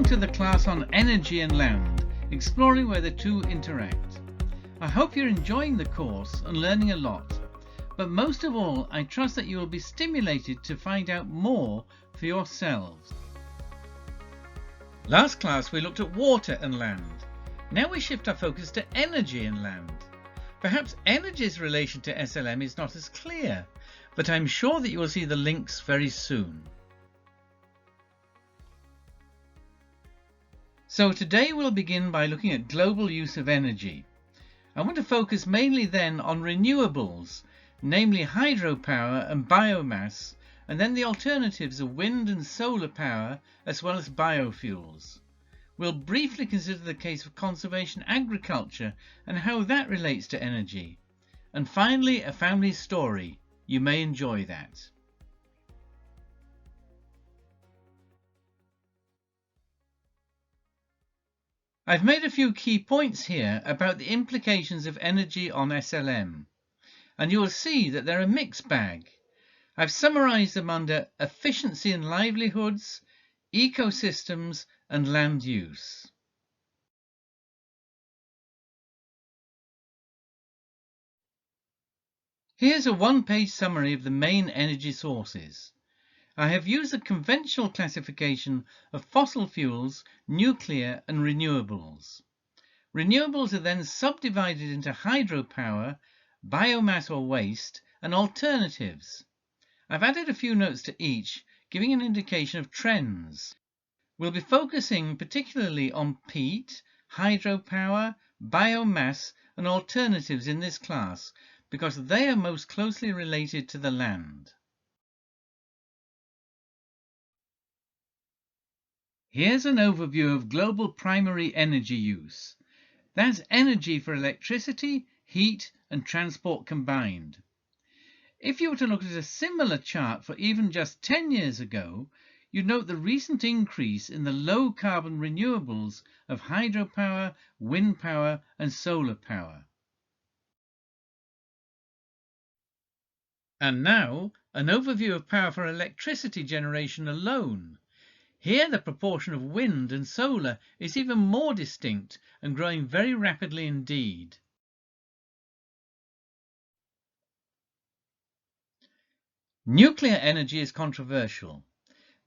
Welcome to the class on energy and land, exploring where the two interact. I hope you're enjoying the course and learning a lot, but most of all I trust that you will be stimulated to find out more for yourselves. Last class we looked at water and land. Now we shift our focus to energy and land. Perhaps energy's relation to SLM is not as clear, but I'm sure that you will see the links very soon. So today we'll begin by looking at global use of energy. I want to focus mainly then on renewables, namely hydropower and biomass, and then the alternatives of wind and solar power as well as biofuels. We'll briefly consider the case of conservation agriculture and how that relates to energy. And finally, a family story. You may enjoy that. I've made a few key points here about the implications of energy on SLM, and you will see that they're a mixed bag. I've summarized them under efficiency in livelihoods, ecosystems, and land use. Here's a one-page summary of the main energy sources. I have used a conventional classification of fossil fuels, nuclear and renewables. Renewables are then subdivided into hydropower, biomass or waste, and alternatives. I've added a few notes to each, giving an indication of trends. We'll be focusing particularly on peat, hydropower, biomass and alternatives in this class because they are most closely related to the land. Here's an overview of global primary energy use. That's energy for electricity, heat and transport combined. If you were to look at a similar chart for even just 10 years ago, you'd note the recent increase in the low carbon renewables of hydropower, wind power and solar power. And now, an overview of power for electricity generation alone. Here the proportion of wind and solar is even more distinct and growing very rapidly indeed. Nuclear energy is controversial.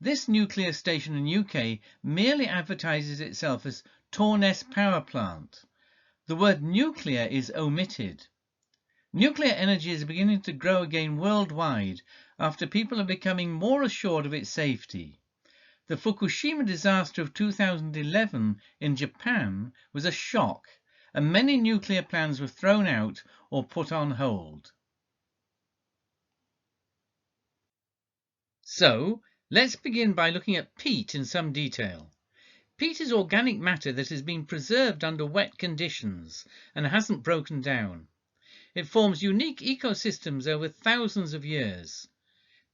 This nuclear station in UK merely advertises itself as Torness Power Plant. The word nuclear is omitted. Nuclear energy is beginning to grow again worldwide after people are becoming more assured of its safety. The Fukushima disaster of 2011 in Japan was a shock, and many nuclear plants were thrown out or put on hold. So, let's begin by looking at peat in some detail. Peat is organic matter that has been preserved under wet conditions and hasn't broken down. It forms unique ecosystems over thousands of years.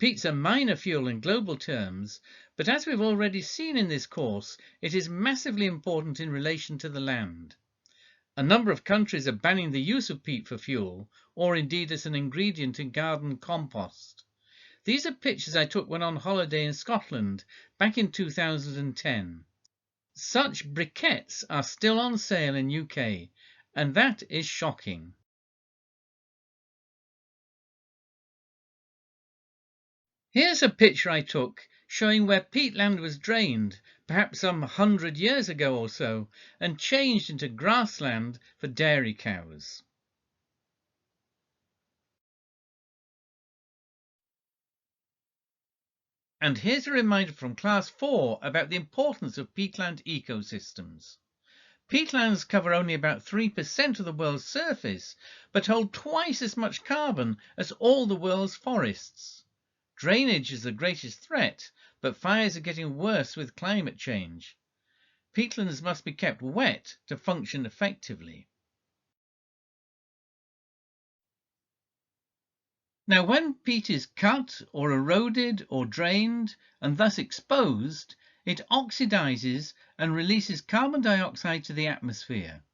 Peat's a minor fuel in global terms, but as we've already seen in this course, it is massively important in relation to the land. A number of countries are banning the use of peat for fuel, or indeed as an ingredient in garden compost. These are pictures I took when on holiday in Scotland back in 2010. Such briquettes are still on sale in UK, and that is shocking. Here's a picture I took showing where peatland was drained, perhaps some 100 years ago or so, and changed into grassland for dairy cows. And here's a reminder from class 4 about the importance of peatland ecosystems. Peatlands cover only about 3% of the world's surface, but hold twice as much carbon as all the world's forests. Drainage is the greatest threat, but fires are getting worse with climate change. Peatlands must be kept wet to function effectively. Now, when peat is cut or eroded or drained and thus exposed, it oxidizes and releases carbon dioxide to the atmosphere.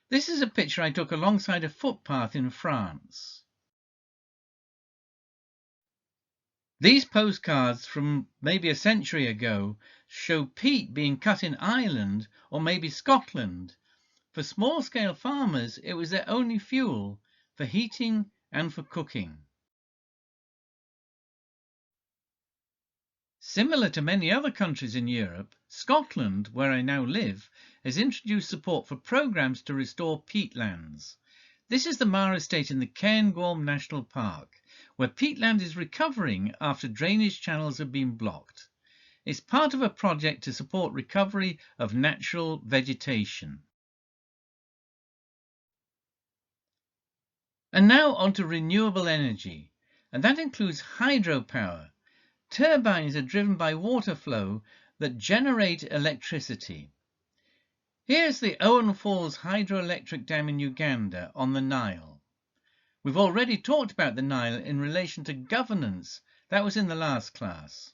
This is a picture I took alongside a footpath in France. These postcards from maybe a century ago show peat being cut in Ireland or maybe Scotland. For small-scale farmers, it was their only fuel for heating and for cooking. Similar to many other countries in Europe, Scotland, where I now live, has introduced support for programs to restore peatlands. This is the Mara estate in the Cairngorm National Park, where peatland is recovering after drainage channels have been blocked. It's part of a project to support recovery of natural vegetation. And now on to renewable energy, and that includes hydropower. Turbines are driven by water flow that generate electricity. Here's the Owen Falls hydroelectric dam in Uganda on the Nile. We've already talked about the Nile in relation to governance. That was in the last class.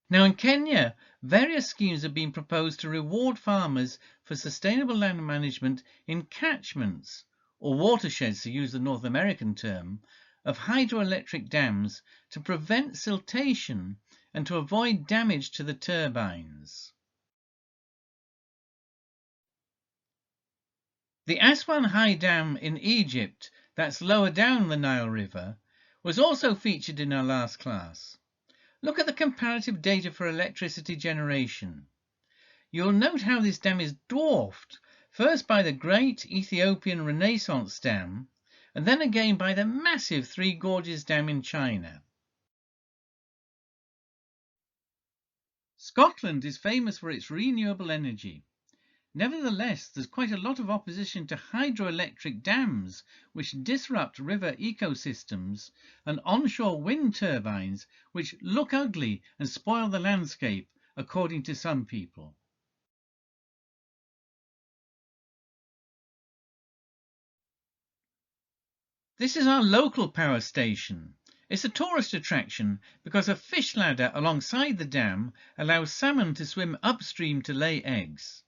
Now in Kenya, various schemes have been proposed to reward farmers for sustainable land management in catchments, or watersheds to use the North American term, of hydroelectric dams to prevent siltation and to avoid damage to the turbines. The Aswan High Dam in Egypt, that's lower down the Nile River, was also featured in our last class. Look at the comparative data for electricity generation. You'll note how this dam is dwarfed, first by the great Ethiopian Renaissance Dam, and then again by the massive Three Gorges Dam in China. Scotland is famous for its renewable energy. Nevertheless, there's quite a lot of opposition to hydroelectric dams, which disrupt river ecosystems, and onshore wind turbines, which look ugly and spoil the landscape, according to some people. This is our local power station. It's a tourist attraction because a fish ladder alongside the dam allows salmon to swim upstream to lay eggs.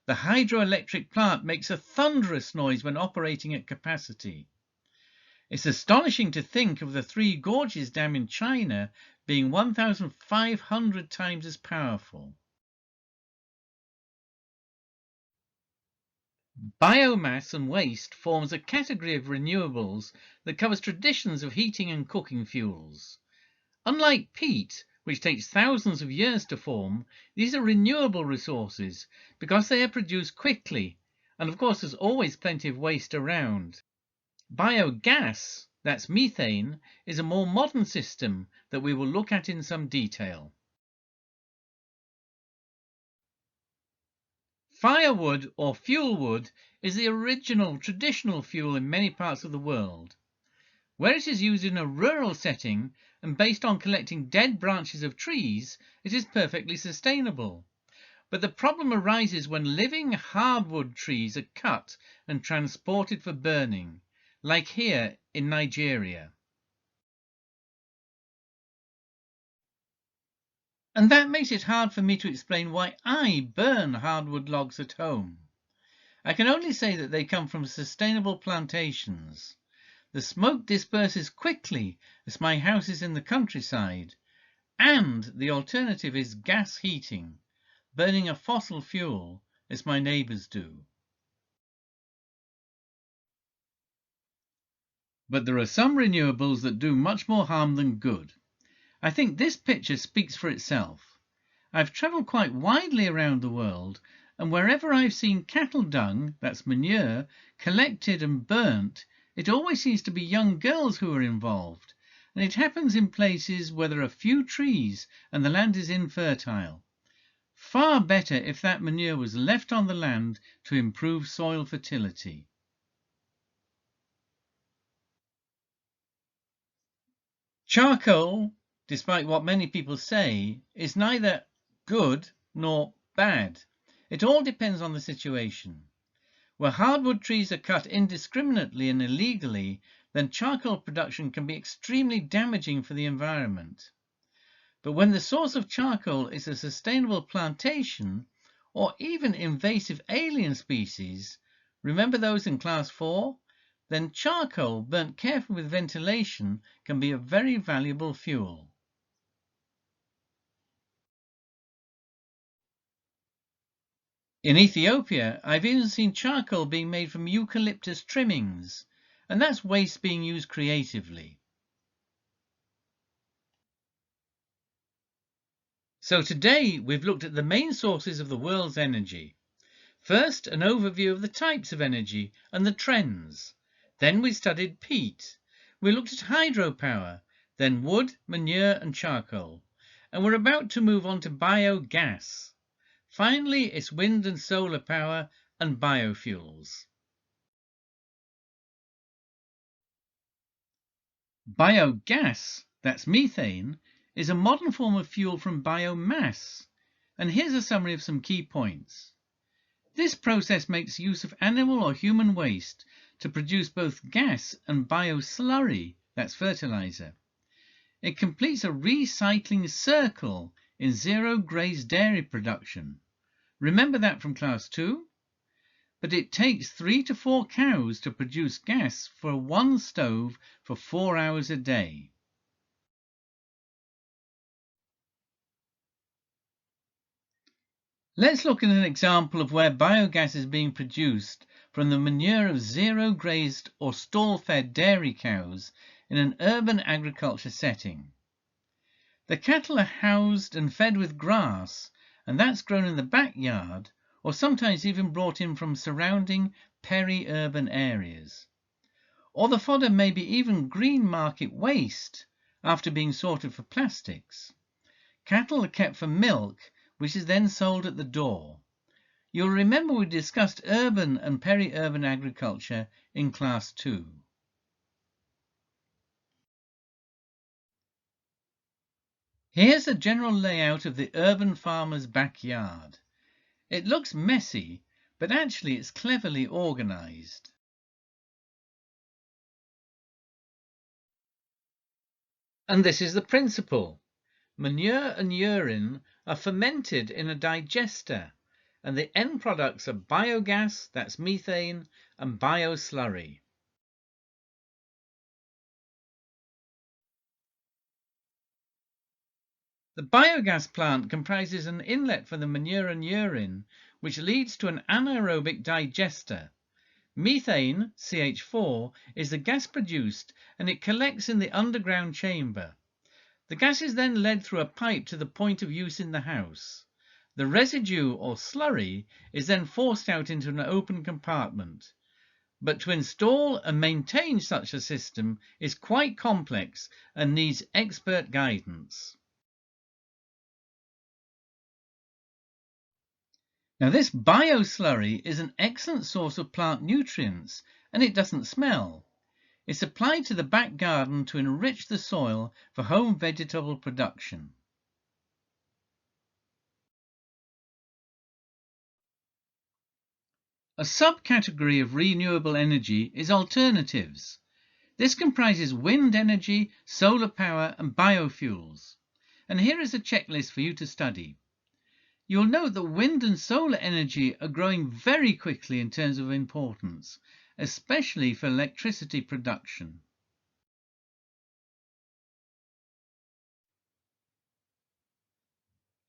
The hydroelectric plant makes a thunderous noise when operating at capacity. It's astonishing to think of the Three Gorges Dam in China being 1,500 times as powerful. Biomass and waste forms a category of renewables that covers traditions of heating and cooking fuels. Unlike peat, which takes thousands of years to form, these are renewable resources because they are produced quickly, and of course there's always plenty of waste around. Biogas, that's methane, is a more modern system that we will look at in some detail. Firewood or fuel wood is the original traditional fuel in many parts of the world. Where it is used in a rural setting and based on collecting dead branches of trees, it is perfectly sustainable. But the problem arises when living hardwood trees are cut and transported for burning, like here in Nigeria. And that makes it hard for me to explain why I burn hardwood logs at home. I can only say that they come from sustainable plantations. The smoke disperses quickly as my house is in the countryside, and the alternative is gas heating, burning a fossil fuel as my neighbours do. But there are some renewables that do much more harm than good. I think this picture speaks for itself. I've travelled quite widely around the world, and wherever I've seen cattle dung, that's manure, collected and burnt, it always seems to be young girls who are involved, and it happens in places where there are few trees and the land is infertile. Far better if that manure was left on the land to improve soil fertility. Charcoal, despite what many people say, is neither good nor bad. It all depends on the situation. Where hardwood trees are cut indiscriminately and illegally, then charcoal production can be extremely damaging for the environment. But when the source of charcoal is a sustainable plantation, or even invasive alien species, remember those in class 4? then charcoal burnt carefully with ventilation can be a very valuable fuel. In Ethiopia, I've even seen charcoal being made from eucalyptus trimmings, and that's waste being used creatively. So today we've looked at the main sources of the world's energy. First, an overview of the types of energy and the trends. Then we studied peat. We looked at hydropower, then wood, manure and charcoal. And we're about to move on to biogas. Finally, it's wind and solar power and biofuels. Biogas, that's methane, is a modern form of fuel from biomass. And here's a summary of some key points. This process makes use of animal or human waste to produce both gas and bioslurry, that's fertilizer. It completes a recycling circle in zero-graze dairy production. Remember that from class 2? But it takes 3 to 4 cows to produce gas for one stove for 4 hours a day. Let's look at an example of where biogas is being produced from the manure of zero-grazed or stall-fed dairy cows in an urban agriculture setting. The cattle are housed and fed with grass, and that's grown in the backyard or sometimes even brought in from surrounding peri-urban areas. Or the fodder may be even green market waste after being sorted for plastics. Cattle are kept for milk, which is then sold at the door. You'll remember we discussed urban and peri-urban agriculture in class 2. Here's a general layout of the urban farmer's backyard. It looks messy, but actually it's cleverly organized. And this is the principle. Manure and urine are fermented in a digester, and the end products are biogas, that's methane, and bioslurry. The biogas plant comprises an inlet for the manure and urine, which leads to an anaerobic digester. Methane, CH4, is the gas produced, and it collects in the underground chamber. The gas is then led through a pipe to the point of use in the house. The residue, or slurry, is then forced out into an open compartment. But to install and maintain such a system is quite complex and needs expert guidance. Now, this bioslurry is an excellent source of plant nutrients, and it doesn't smell. It's applied to the back garden to enrich the soil for home vegetable production. A subcategory of renewable energy is alternatives. This comprises wind energy, solar power, and biofuels. And here is a checklist for you to study. You'll note that wind and solar energy are growing very quickly in terms of importance, especially for electricity production.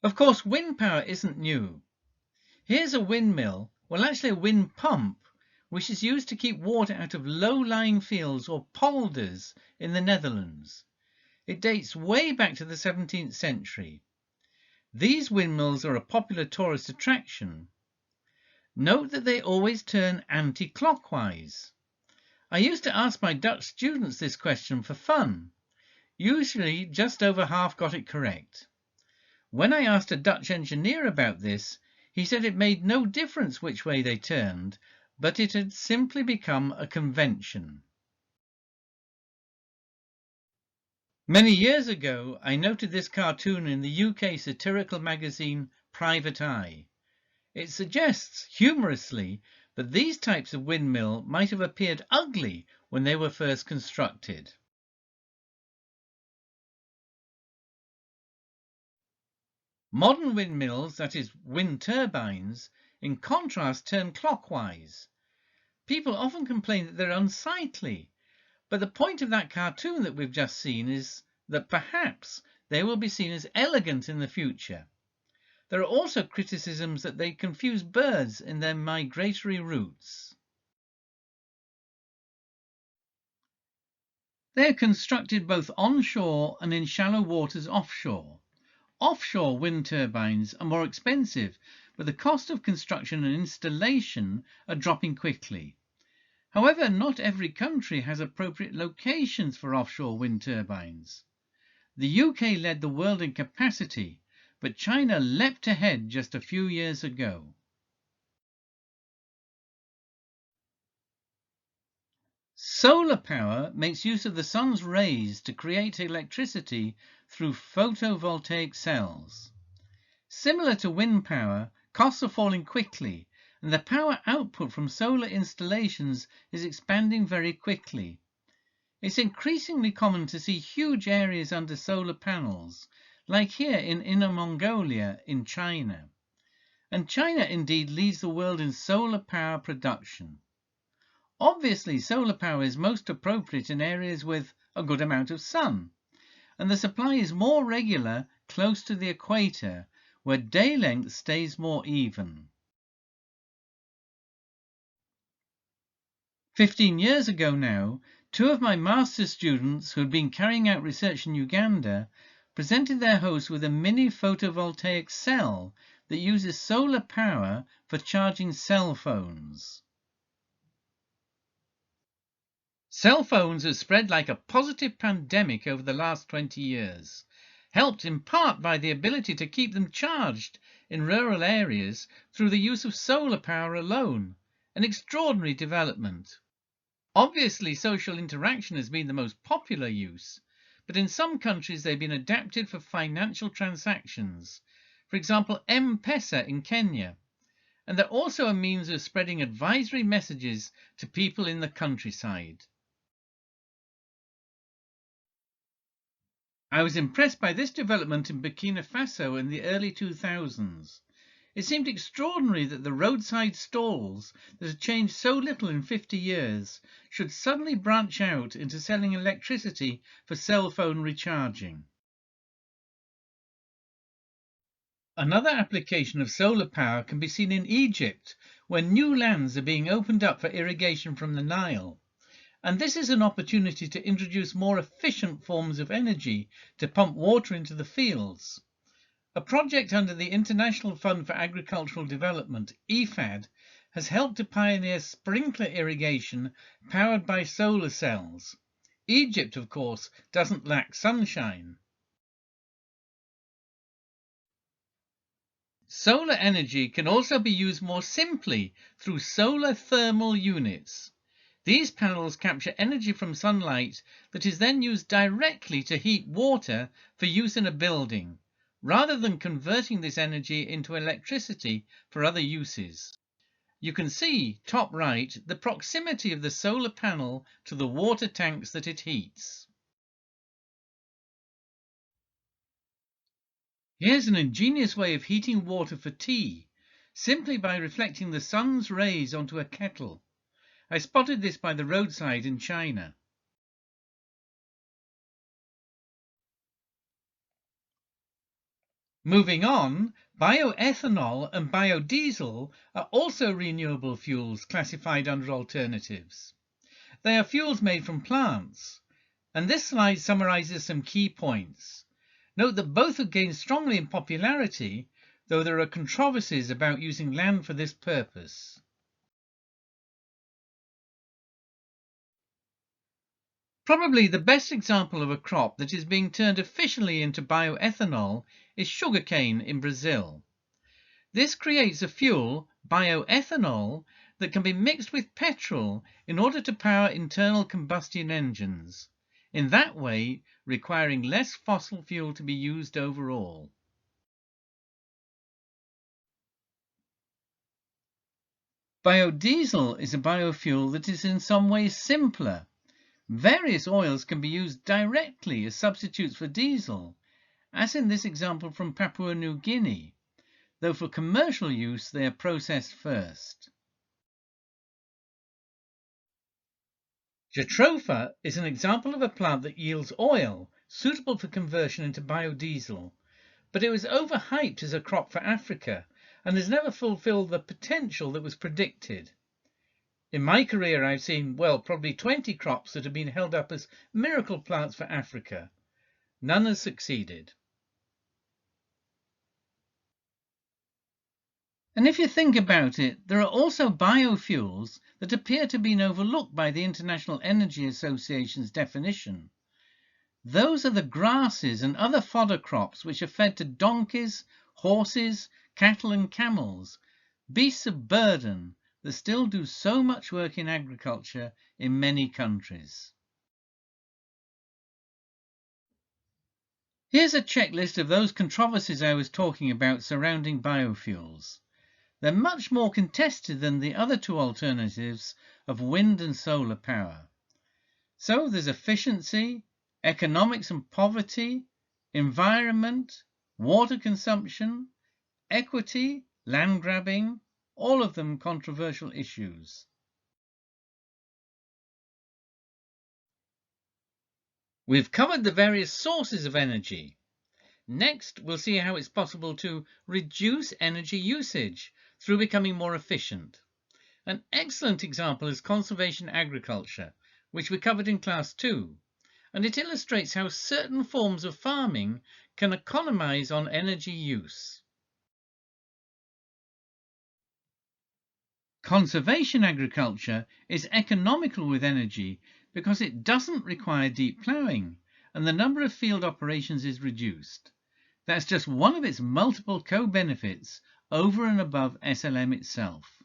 Of course, wind power isn't new. Here's a windmill, well actually a wind pump, which is used to keep water out of low-lying fields or polders in the Netherlands. It dates way back to the 17th century. These windmills are a popular tourist attraction. Note that they always turn anti-clockwise. I used to ask my Dutch students this question for fun. Usually just over half got it correct. When I asked a Dutch engineer about this, he said it made no difference which way they turned, but it had simply become a convention. Many years ago, I noted this cartoon in the UK satirical magazine Private Eye. It suggests, humorously, that these types of windmill might have appeared ugly when they were first constructed. Modern windmills, that is, wind turbines, in contrast turn clockwise. People often complain that they're unsightly, but the point of that cartoon that we've just seen is that perhaps they will be seen as elegant in the future. There are also criticisms that they confuse birds in their migratory routes. They are constructed both onshore and in shallow waters offshore. Offshore wind turbines are more expensive, but the cost of construction and installation are dropping quickly. However, not every country has appropriate locations for offshore wind turbines. The UK led the world in capacity, but China leapt ahead just a few years ago. Solar power makes use of the sun's rays to create electricity through photovoltaic cells. Similar to wind power, costs are falling quickly, and the power output from solar installations is expanding very quickly. It's increasingly common to see huge areas under solar panels, like here in Inner Mongolia in China. And China indeed leads the world in solar power production. Obviously, solar power is most appropriate in areas with a good amount of sun, and the supply is more regular close to the equator, where day length stays more even. 15 years ago now, two of my master's students who had been carrying out research in Uganda presented their host with a mini photovoltaic cell that uses solar power for charging cell phones. Cell phones have spread like a positive pandemic over the last 20 years, helped in part by the ability to keep them charged in rural areas through the use of solar power alone, an extraordinary development. Obviously, social interaction has been the most popular use, but in some countries they've been adapted for financial transactions, for example M-Pesa in Kenya, and they're also a means of spreading advisory messages to people in the countryside. I was impressed by this development in Burkina Faso in the early 2000s. It seemed extraordinary that the roadside stalls that had changed so little in 50 years should suddenly branch out into selling electricity for cell phone recharging. Another application of solar power can be seen in Egypt, where new lands are being opened up for irrigation from the Nile. And this is an opportunity to introduce more efficient forms of energy to pump water into the fields. A project under the International Fund for Agricultural Development, IFAD, has helped to pioneer sprinkler irrigation powered by solar cells. Egypt, of course, doesn't lack sunshine. Solar energy can also be used more simply through solar thermal units. These panels capture energy from sunlight that is then used directly to heat water for use in a building, rather than converting this energy into electricity for other uses. You can see, top right, the proximity of the solar panel to the water tanks that it heats. Here's an ingenious way of heating water for tea, simply by reflecting the sun's rays onto a kettle. I spotted this by the roadside in China. Moving on, bioethanol and biodiesel are also renewable fuels classified under alternatives. They are fuels made from plants, and this slide summarizes some key points. Note that both have gained strongly in popularity, though there are controversies about using land for this purpose. Probably the best example of a crop that is being turned efficiently into bioethanol is sugarcane in Brazil. This creates a fuel, bioethanol, that can be mixed with petrol in order to power internal combustion engines, in that way requiring less fossil fuel to be used overall. Biodiesel is a biofuel that is in some ways simpler. Various oils can be used directly as substitutes for diesel, as in this example from Papua New Guinea, though for commercial use they are processed first. Jatropha is an example of a plant that yields oil suitable for conversion into biodiesel, but it was overhyped as a crop for Africa and has never fulfilled the potential that was predicted. In my career, I've seen, well, probably 20 crops that have been held up as miracle plants for Africa. None has succeeded. And if you think about it, there are also biofuels that appear to have been overlooked by the International Energy Association's definition. Those are the grasses and other fodder crops which are fed to donkeys, horses, cattle and camels, beasts of burden that still do so much work in agriculture in many countries. Here's a checklist of those controversies I was talking about surrounding biofuels. They're much more contested than the other two alternatives of wind and solar power. So there's efficiency, economics and poverty, environment, water consumption, equity, land grabbing, all of them controversial issues. We've covered the various sources of energy. Next, we'll see how it's possible to reduce energy usage through becoming more efficient. An excellent example is conservation agriculture, which we covered in class 2, and it illustrates how certain forms of farming can economize on energy use. Conservation agriculture is economical with energy because it doesn't require deep ploughing and the number of field operations is reduced. That's just one of its multiple co-benefits over and above SLM itself.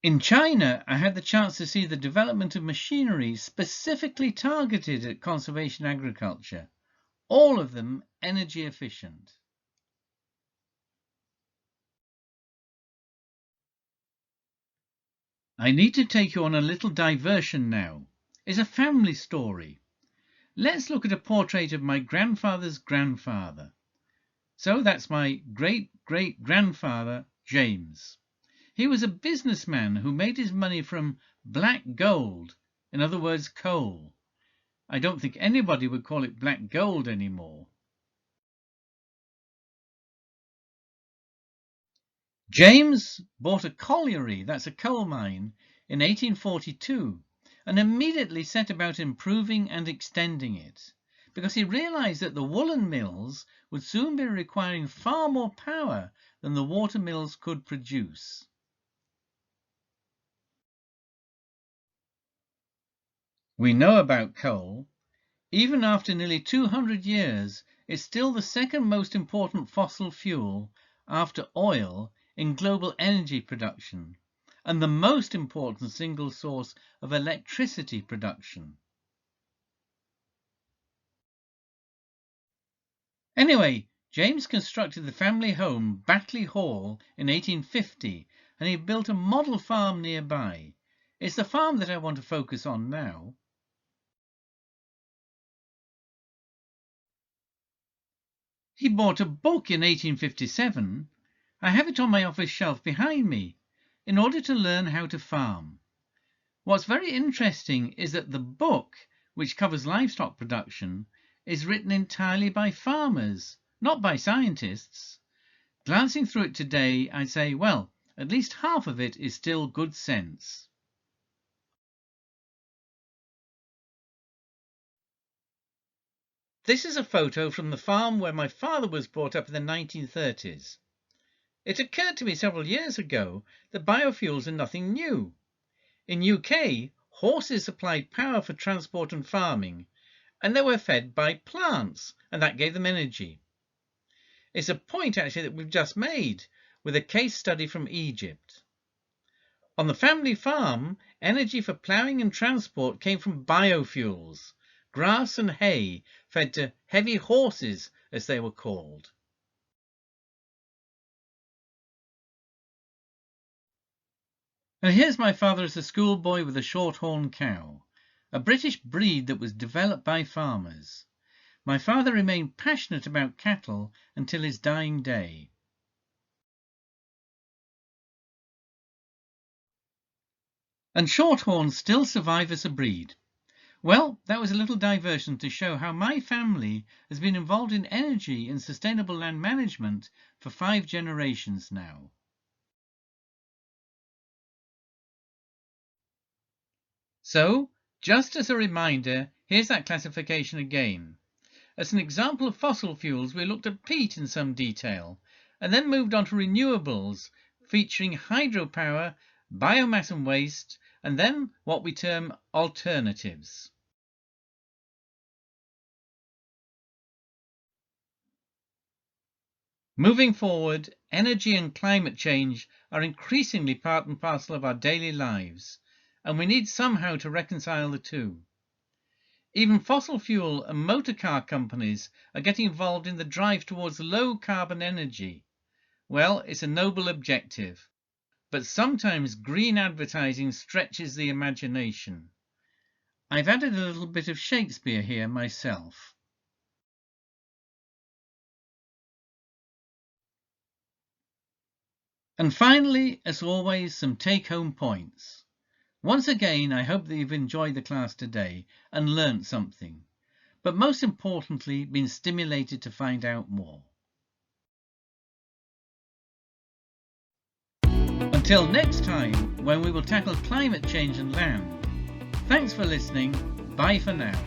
In China, I had the chance to see the development of machinery specifically targeted at conservation agriculture, all of them energy efficient. I need to take you on a little diversion now. It's a family story. Let's look at a portrait of my grandfather's grandfather. So that's my great-great-grandfather, James. He was a businessman who made his money from black gold, in other words, coal. I don't think anybody would call it black gold anymore. James bought a colliery, that's a coal mine, in 1842 and immediately set about improving and extending it, because he realized that the woolen mills would soon be requiring far more power than the water mills could produce. We know about coal. Even after nearly 200 years, it's still the second most important fossil fuel after oil in global energy production and the most important single source of electricity production. Anyway, James constructed the family home Batley Hall in 1850 and he built a model farm nearby. It's the farm that I want to focus on now. He bought a book in 1857. I have it on my office shelf behind me, in order to learn how to farm. What's very interesting is that the book, which covers livestock production, is written entirely by farmers, not by scientists. Glancing through it today, I'd say, well, at least half of it is still good sense. This is a photo from the farm where my father was brought up in the 1930s. It occurred to me several years ago that biofuels are nothing new. In UK, horses supplied power for transport and farming, and they were fed by plants, and that gave them energy. It's a point actually that we've just made with a case study from Egypt. On the family farm, energy for ploughing and transport came from biofuels, grass and hay fed to heavy horses, as they were called. And here's my father as a schoolboy with a shorthorn cow, a British breed that was developed by farmers. My father remained passionate about cattle until his dying day. And shorthorns still survive as a breed. Well, that was a little diversion to show how my family has been involved in energy and sustainable land management for 5 generations now. So, just as a reminder, here's that classification again. As an example of fossil fuels, we looked at peat in some detail, and then moved on to renewables, featuring hydropower, biomass and waste, and then what we term alternatives. Moving forward, energy and climate change are increasingly part and parcel of our daily lives, and we need somehow to reconcile the two. Even fossil fuel and motor car companies are getting involved in the drive towards low carbon energy. Well, it's a noble objective, but sometimes green advertising stretches the imagination. I've added a little bit of Shakespeare here myself. And finally, as always, some take-home points. Once again, I hope that you've enjoyed the class today and learnt something, but most importantly, been stimulated to find out more. Until next time, when we will tackle climate change and land. Thanks for listening. Bye for now.